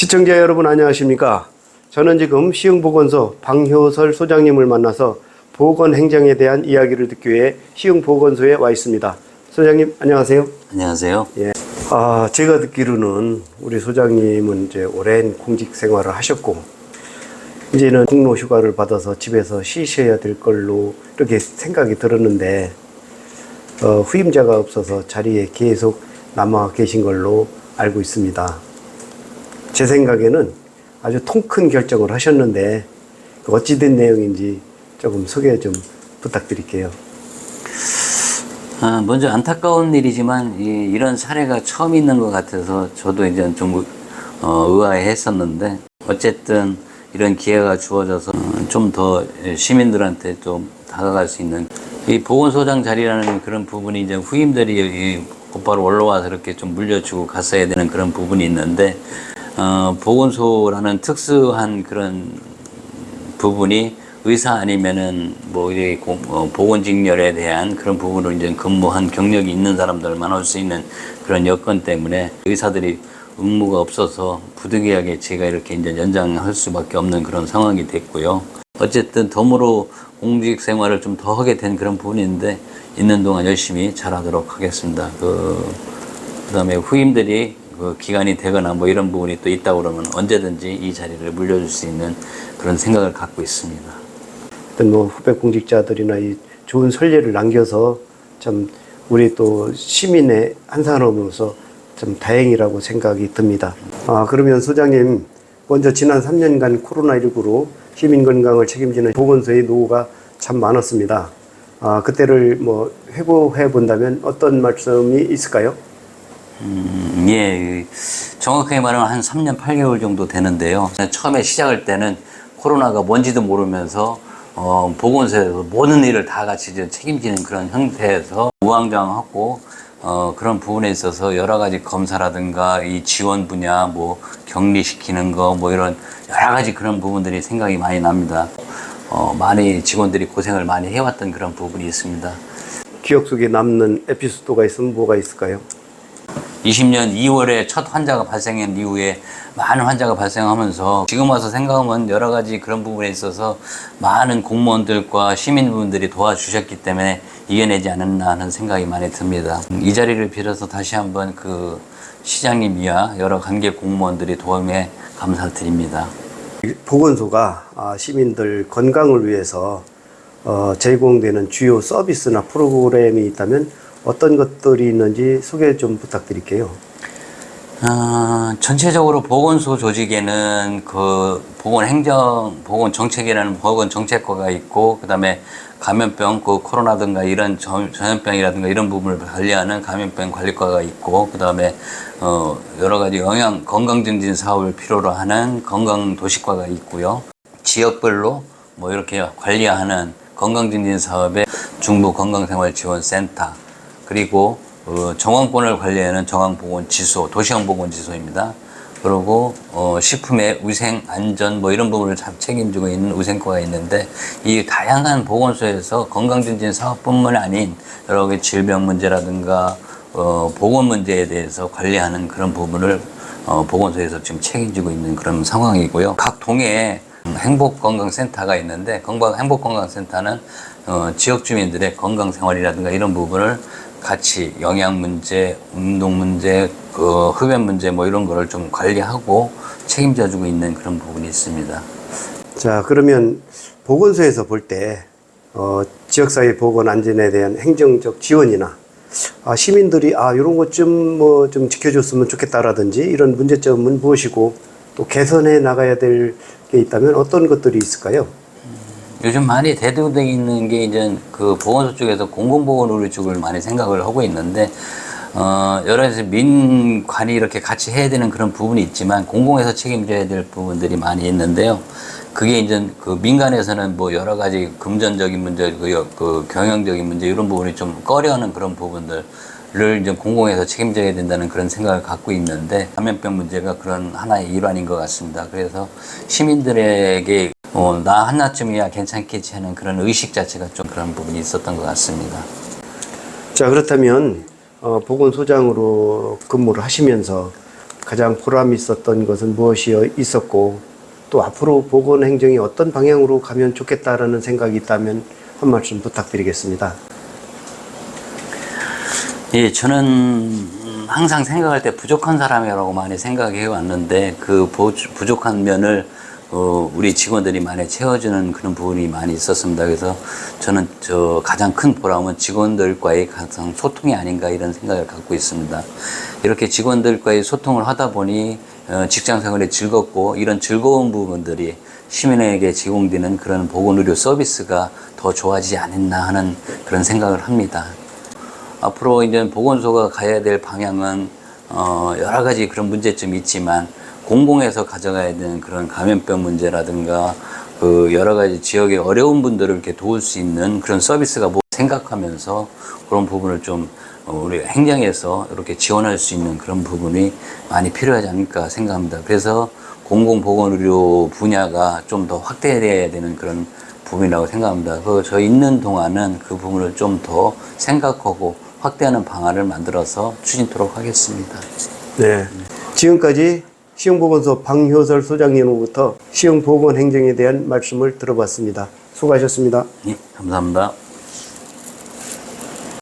시청자 여러분 안녕하십니까? 저는 지금 시흥보건소 방효설 소장님을 만나서 보건행정에 대한 이야기를 듣기 위해 시흥보건소에 와 있습니다. 소장님 안녕하세요. 안녕하세요. 예. 제가 듣기로는 우리 소장님은 이제 오랜 공직 생활을 하셨고 이제는 공로 휴가를 받아서 집에서 쉬셔야 될 걸로 이렇게 생각이 들었는데 후임자가 없어서 자리에 계속 남아 계신 걸로 알고 있습니다. 제 생각에는 아주 통 큰 결정을 하셨는데 어찌된 내용인지 조금 소개 좀 부탁드릴게요. 먼저 안타까운 일이지만 이런 사례가 처음 있는 것 같아서 저도 이제 좀 의아해했었는데 어쨌든 이런 기회가 주어져서 좀 더 시민들한테 좀 다가갈 수 있는 이 보건소장 자리라는 그런 부분이 이제 후임들이 곧바로 올라와서 이렇게 좀 물려주고 갔어야 되는 그런 부분이 있는데 보건소라는 특수한 그런 부분이 의사 아니면은 뭐 이제 보건직렬에 대한 그런 부분으로 이제 근무한 경력이 있는 사람들만 할 수 있는 그런 여건 때문에 의사들이 의무가 없어서 부득이하게 제가 이렇게 이제 연장할 수밖에 없는 그런 상황이 됐고요. 어쨌든 덤으로 공직 생활을 좀 더 하게 된 그런 부분인데 있는 동안 열심히 잘하도록 하겠습니다. 그다음에 후임들이 기간이 되거나 뭐 이런 부분이 또 있다 그러면 언제든지 이 자리를 물려줄 수 있는 그런 생각을 갖고 있습니다. 어떤 뭐 후배 공직자들이나 이 좋은 선례를 남겨서 참 우리 또 시민의 한 사람으로서 좀 다행이라고 생각이 듭니다. 그러면 소장님 먼저 지난 3년간 코로나19로 시민 건강을 책임지는 보건소의 노고가 참 많았습니다. 그때를 뭐 회고해 본다면 어떤 말씀이 있을까요? 예, 정확하게 말하면 한 3년 8개월 정도 되는데요. 처음에 시작할 때는 코로나가 뭔지도 모르면서 보건소에서 모든 일을 다 같이 책임지는 그런 형태에서 우왕좌왕하고 그런 부분에 있어서 여러 가지 검사라든가 이 지원 분야 뭐 격리시키는 거 뭐 이런 여러 가지 그런 부분들이 생각이 많이 납니다. 많이 직원들이 고생을 많이 해왔던 그런 부분이 있습니다. 기억 속에 남는 에피소드가 있으면 뭐가 있을까요? 20년 2월에 첫 환자가 발생한 이후에 많은 환자가 발생하면서 지금 와서 생각하면 여러 가지 그런 부분에 있어서 많은 공무원들과 시민분들이 도와주셨기 때문에 이겨내지 않았나 하는 생각이 많이 듭니다. 이 자리를 빌어서 다시 한번 그 시장님이야 여러 관계 공무원들이 도움에 감사드립니다. 보건소가 시민들 건강을 위해서 제공되는 주요 서비스나 프로그램이 있다면 어떤 것들이 있는지 소개 좀 부탁드릴게요. 전체적으로 보건소 조직에는 그 보건정책이라는 보건정책과가 있고, 그 다음에 감염병, 코로나든가 이런 전염병이라든가 이런 부분을 관리하는 감염병 관리과가 있고, 그 다음에 여러 가지 건강증진 사업을 필요로 하는 건강도시과가 있고요. 지역별로 뭐 이렇게 관리하는 건강증진 사업의 중부건강생활지원센터, 그리고 정원권을 관리하는 정왕보건지소, 도시형보건지소입니다. 그리고 식품의 위생, 안전 뭐 이런 부분을 책임지고 있는 위생과가 있는데 이 다양한 보건소에서 건강증진 사업뿐만 아닌 여러 가지 질병 문제라든가 보건 문제에 대해서 관리하는 그런 부분을 보건소에서 지금 책임지고 있는 그런 상황이고요. 각 동에 행복건강센터가 있는데 행복건강센터는 지역 주민들의 건강생활이라든가 이런 부분을 같이 영양 문제, 운동 문제, 흡연 문제 뭐 이런 거를 좀 관리하고 책임져주고 있는 그런 부분이 있습니다. 자, 그러면 보건소에서 볼 때 지역사회 보건 안전에 대한 행정적 지원이나 시민들이 이런 것 좀 지켜줬으면 좋겠다라든지 이런 문제점은 무엇이고 또 개선해 나가야 될 게 있다면 어떤 것들이 있을까요? 요즘 많이 대두되어 있는 게 이제 그 보건소 쪽에서 공공보건의료 쪽을 많이 생각을 하고 있는데 여러 가지 민관이 이렇게 같이 해야 되는 그런 부분이 있지만 공공에서 책임져야 될 부분들이 많이 있는데요. 그게 이제 그 민간에서는 뭐 여러 가지 금전적인 문제, 그 경영적인 문제 이런 부분이 좀 꺼려하는 그런 부분들을 이제 공공에서 책임져야 된다는 그런 생각을 갖고 있는데 감염병 문제가 그런 하나의 일환인 것 같습니다. 그래서 시민들에게 나 하나쯤이야 괜찮겠지 하는 그런 의식 자체가 좀 그런 부분이 있었던 것 같습니다. 자, 그렇다면 보건소장으로 근무를 하시면서 가장 보람 있었던 것은 무엇이 있었고 또 앞으로 보건행정이 어떤 방향으로 가면 좋겠다라는 생각이 있다면 한 말씀 부탁드리겠습니다. 예, 저는 항상 생각할 때 부족한 사람이라고 많이 생각해 왔는데 그 부족한 면을 우리 직원들이 많이 채워주는 그런 부분이 많이 있었습니다. 그래서 저는 가장 큰 보람은 직원들과의 가장 소통이 아닌가 이런 생각을 갖고 있습니다. 이렇게 직원들과의 소통을 하다 보니 직장 생활이 즐겁고 이런 즐거운 부분들이 시민에게 제공되는 그런 보건의료 서비스가 더 좋아지지 않았나 하는 그런 생각을 합니다. 앞으로 이제 보건소가 가야 될 방향은 여러 가지 그런 문제점이 있지만 공공에서 가져가야 되는 그런 감염병 문제라든가 그 여러 가지 지역의 어려운 분들을 이렇게 도울 수 있는 그런 서비스가 뭐 생각하면서 그런 부분을 좀 우리 행정에서 이렇게 지원할 수 있는 그런 부분이 많이 필요하지 않을까 생각합니다. 그래서 공공보건의료 분야가 좀 더 확대돼야 되는 그런 부분이라고 생각합니다. 저 있는 동안은 그 부분을 좀 더 생각하고 확대하는 방안을 만들어서 추진토록 하겠습니다. 네. 지금까지 시흥보건소 방효설 소장님으로부터 시흥보건행정에 대한 말씀을 들어봤습니다. 수고하셨습니다. 네, 감사합니다.